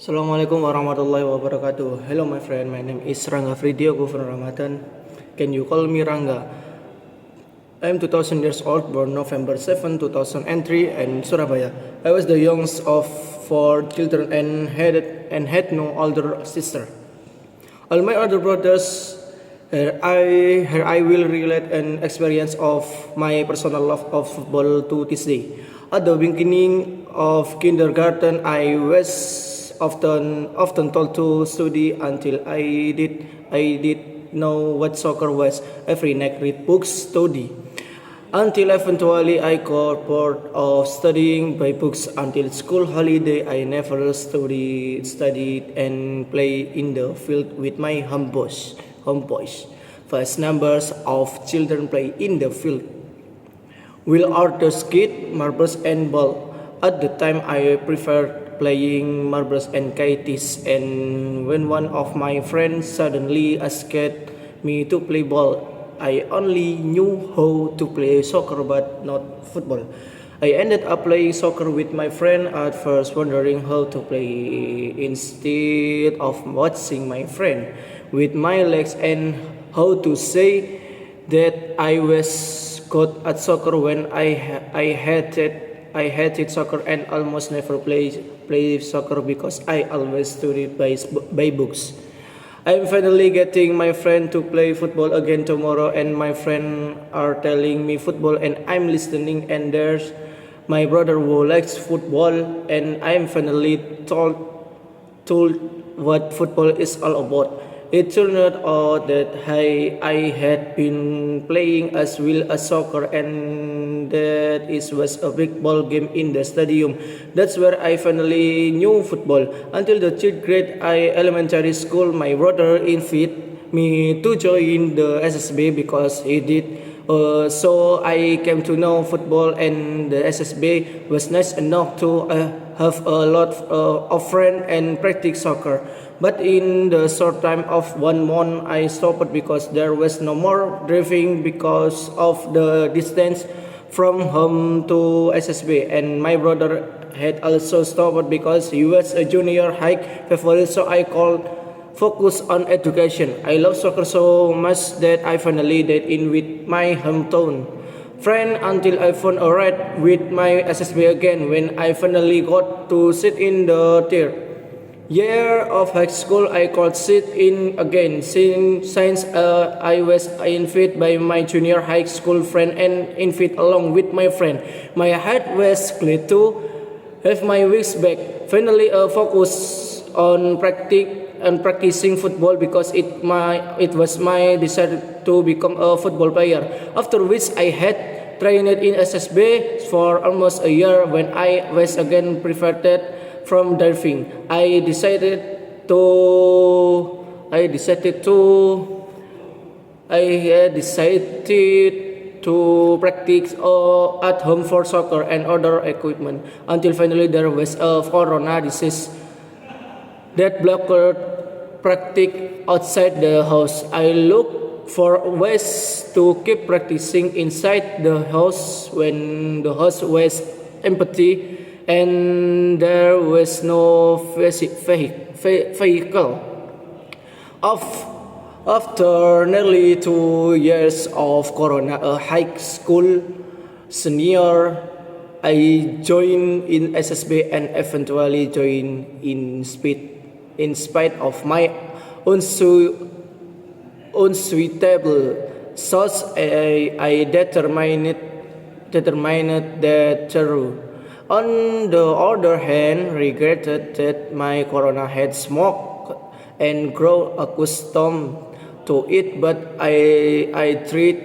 Assalamualaikum warahmatullahi wabarakatuh. Hello my friend, my name is Rangga Fridio, go from Ramadan. Can you call me Rangga? I am 2000 years old, born November 7, 2003 in Surabaya. I was the youngest of four children and had no older sister. All my other brothers, here I will relate an experience of my personal love of football to this day. At the beginning of kindergarten, I was often told to study until I did know what soccer was. Every night read books, study. Until eventually I got bored of studying by books. Until school holiday, I never studied and play in the field with my homeboys. Vast numbers of children play in the field. Will Arthur skate, marbles, and ball. At the time, I preferred playing marbles and kites. And when one of my friends suddenly asked me to play ball, I only knew how to play soccer but not football. I ended up playing soccer with my friend, at first wondering how to play instead of watching my friend with my legs, and how to say that I was good at soccer when I hated soccer and almost never play soccer because I always studied by books. I'm finally getting my friend to play football again tomorrow, and my friend are telling me football and I'm listening, and there's my brother who likes football, and I'm finally told what football is all about. It turned out that I had been playing as well as soccer, and that it was a big ball game in the stadium. That's where I finally knew football. Until the third grade elementary school, my brother invited me to join the SSB because he did. So I came to know football, and the SSB was nice enough to have a lot of friends and practice soccer. But in the short time of 1 month, I stopped because there was no more driving because of the distance from home to SSB. And my brother had also stopped because he was a junior high favorite, so I called focus on education. I love soccer so much that I finally did in with my hometown friend until I found a ride with my SSB again when I finally got to sit in the third year of high school. I could sit in again since I was invited by my junior high school friend and invited along with my friend. My heart was glad to have my weeks back. Finally, a focus on practicing football because it was my desire to become a football player. After which I had trained in SSB for almost a year. When I was again preferred from diving, I decided to practice at home for soccer and other equipment until finally there was a corona disease that blocked practice outside the house. I looked for ways to keep practicing inside the house when the house was empty and there was no vehicle. After nearly 2 years of corona, a high school senior, I joined in SSB and eventually joined in spite of my unsuitable source. I determined that true. On the other hand, regretted that my corona had smoked and grown accustomed to it, but I treat